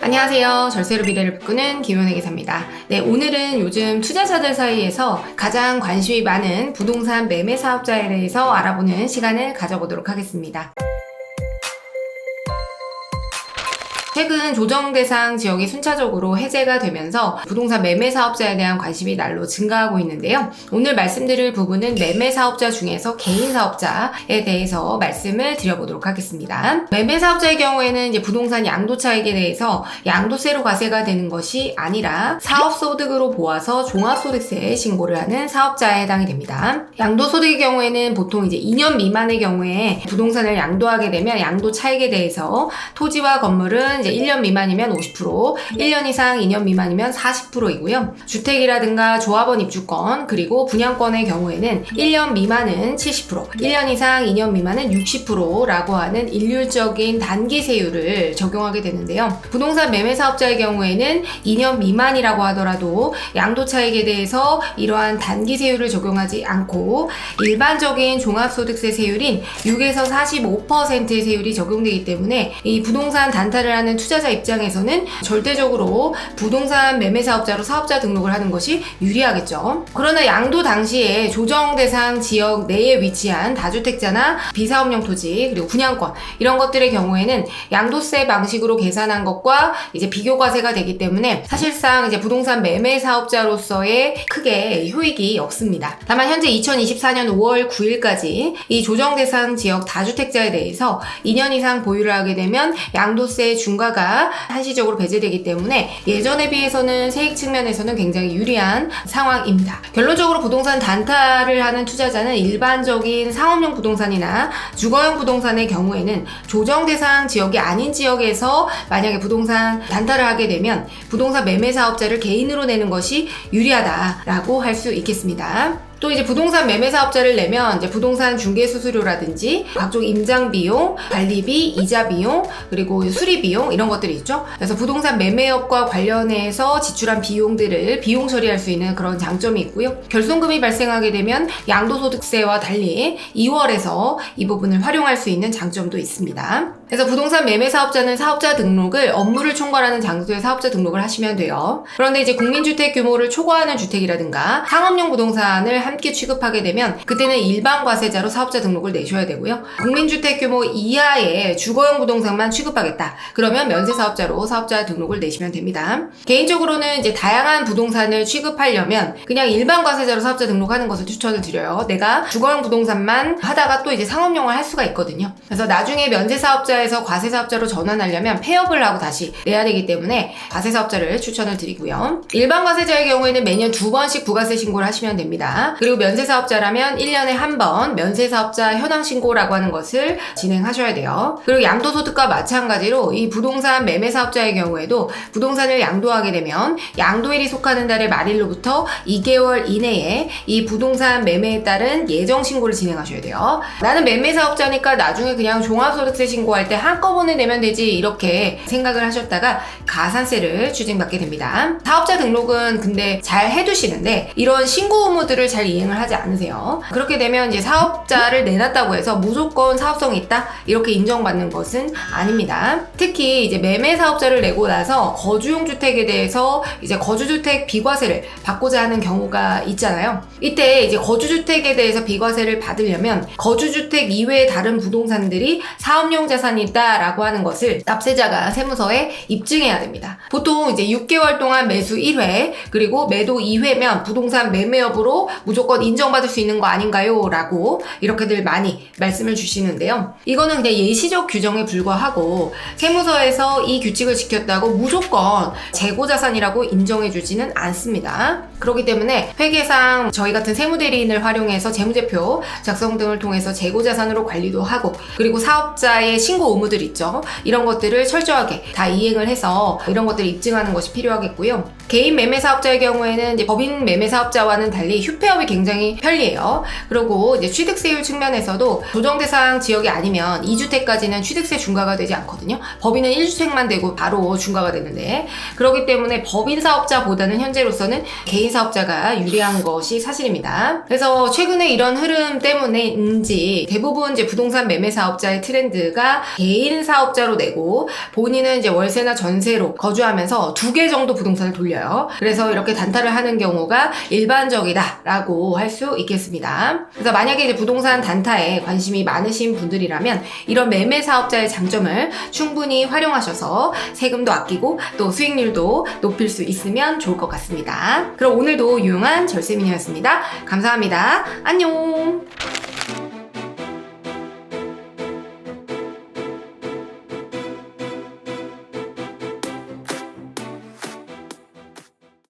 안녕하세요. 절세로 미래를 바꾸는 김연애 기사입니다. 네, 오늘은 요즘 투자자들 사이에서 가장 관심이 많은 부동산 매매 사업자에 대해서 알아보는 시간을 가져보도록 하겠습니다. 최근 조정 대상 지역이 순차적으로 해제가 되면서 부동산 매매 사업자에 대한 관심이 날로 증가하고 있는데요. 오늘 말씀드릴 부분은 매매 사업자 중에서 개인 사업자에 대해서 말씀을 드려보도록 하겠습니다. 매매 사업자의 경우에는 이제 부동산 양도차익에 대해서 양도세로 과세가 되는 것이 아니라 사업소득으로 보아서 종합소득세 신고를 하는 사업자에 해당이 됩니다. 양도소득의 경우에는 보통 이제 2년 미만의 경우에 부동산을 양도하게 되면 양도차익에 대해서 토지와 건물은 이제 1년 미만이면 50%, 1년 이상 2년 미만이면 40%이고요. 주택이라든가 조합원 입주권, 그리고 분양권의 경우에는 1년 미만은 70%, 1년 이상 2년 미만은 60%라고 하는 일률적인 단기세율을 적용하게 되는데요. 부동산 매매 사업자의 경우에는 2년 미만이라고 하더라도 양도차익에 대해서 이러한 단기세율을 적용하지 않고 일반적인 종합소득세 세율인 6에서 45%의 세율이 적용되기 때문에 이 부동산 단타를 하는 투자자 입장에서는 절대적으로 부동산 매매 사업자로 사업자 등록을 하는 것이 유리하겠죠. 그러나 양도 당시에 조정 대상 지역 내에 위치한 다주택자나 비사업용 토지 그리고 분양권 이런 것들의 경우에는 양도세 방식으로 계산한 것과 이제 비교과세가 되기 때문에 사실상 이제 부동산 매매 사업자로서의 크게 효익이 없습니다. 다만 현재 2024년 5월 9일까지 이 조정 대상 지역 다주택자에 대해서 2년 이상 보유를 하게 되면 양도세 중과가 한시적으로 배제되기 때문에 예전에 비해서는 세액 측면에서는 굉장히 유리한 상황입니다. 결론적으로 부동산 단타를 하는 투자자는 일반적인 상업용 부동산이나 주거용 부동산의 경우에는 조정 대상 지역이 아닌 지역에서 만약에 부동산 단타를 하게 되면 부동산 매매 사업자를 개인으로 내는 것이 유리하다라고 할 수 있겠습니다. 또 이제 부동산 매매 사업자를 내면 이제 부동산 중개 수수료라든지 각종 임장 비용, 관리비, 이자 비용, 그리고 수리 비용 이런 것들이 있죠. 그래서 부동산 매매업과 관련해서 지출한 비용들을 비용 처리할 수 있는 그런 장점이 있고요. 결손금이 발생하게 되면 양도소득세와 달리 2월에서 이 부분을 활용할 수 있는 장점도 있습니다. 그래서 부동산 매매 사업자는 사업자 등록을 업무를 총괄하는 장소에 사업자 등록을 하시면 돼요. 그런데 이제 국민주택 규모를 초과하는 주택이라든가 상업용 부동산을 함께 취급하게 되면 그때는 일반 과세자로 사업자 등록을 내셔야 되고요. 국민주택 규모 이하의 주거용 부동산만 취급하겠다. 그러면 면세사업자로 사업자 등록을 내시면 됩니다. 개인적으로는 이제 다양한 부동산을 취급하려면 그냥 일반 과세자로 사업자 등록하는 것을 추천을 드려요. 내가 주거용 부동산만 하다가 또 이제 상업용을 할 수가 있거든요. 그래서 나중에 면세사업자에서 과세사업자로 전환하려면 폐업을 하고 다시 내야 되기 때문에 과세사업자를 추천을 드리고요. 일반 과세자의 경우에는 매년 2번씩 부가세 신고를 하시면 됩니다. 그리고 면세사업자라면 1년에 한 번 면세사업자 현황 신고라고 하는 것을 진행하셔야 돼요. 그리고 양도소득과 마찬가지로 이 부동산 매매 사업자의 경우에도 부동산을 양도하게 되면 양도일이 속하는 달의 말일로부터 2개월 이내에 이 부동산 매매에 따른 예정 신고를 진행하셔야 돼요. 나는 매매 사업자니까 나중에 그냥 종합소득세 신고할 때 한꺼번에 내면 되지 이렇게 생각을 하셨다가 가산세를 추징받게 됩니다. 사업자 등록은 근데 잘 해두시는데 이런 신고 의무들을 잘 이행을 하지 않으세요. 그렇게 되면 이제 사업자를 내놨다고 해서 무조건 사업성이 있다 이렇게 인정받는 것은 아닙니다. 특히 이제 매매 사업자를 내고 나서 거주용 주택에 대해서 이제 거주주택 비과세를 받고자 하는 경우가 있잖아요. 이때 이제 거주주택에 대해서 비과세를 받으려면 거주주택 이외의 다른 부동산들이 사업용 자산이다라고 하는 것을 납세자가 세무서에 입증해야 됩니다. 보통 이제 6개월 동안 매수 1회 그리고 매도 2회면 부동산 매매업으로 무조건 인정받을 수 있는 거 아닌가요? 라고 이렇게들 많이 말씀을 주시는데요. 이거는 그냥 예시적 규정에 불과하고 세무서에서 이 규칙을 지켰다고 무조건 재고자산이라고 인정해주지는 않습니다. 그렇기 때문에 회계상 저희 같은 세무대리인을 활용해서 재무제표 작성 등을 통해서 재고자산으로 관리도 하고 그리고 사업자의 신고 의무들 있죠. 이런 것들을 철저하게 다 이행을 해서 이런 것들을 입증하는 것이 필요하겠고요. 개인 매매 사업자의 경우에는 이제 법인 매매 사업자와는 달리 휴폐업이 굉장히 편리해요. 그리고 이제 취득세율 측면에서도 조정 대상 지역이 아니면 2주택까지는 취득세 중과가 되지 않거든요. 법인은 1주택만 되고 바로 중과가 되는데 그렇기 때문에 법인 사업자보다는 현재로서는 개인 사업자가 유리한 것이 사실입니다. 그래서 최근에 이런 흐름 때문에인지 대부분 이제 부동산 매매 사업자의 트렌드가 개인 사업자로 내고 본인은 이제 월세나 전세로 거주하면서 2개 정도 부동산을 돌려요. 그래서 이렇게 단타를 하는 경우가 일반적이다라고 할 수 있겠습니다. 그래서 만약에 이제 부동산 단타에 관심이 많으신 분들이라면 이런 매매 사업자의 장점을 충분히 활용하셔서 세금도 아끼고 또 수익률도 높일 수 있으면 좋을 것 같습니다. 그럼 오늘도 유용한 절세미녀였습니다. 감사합니다. 안녕.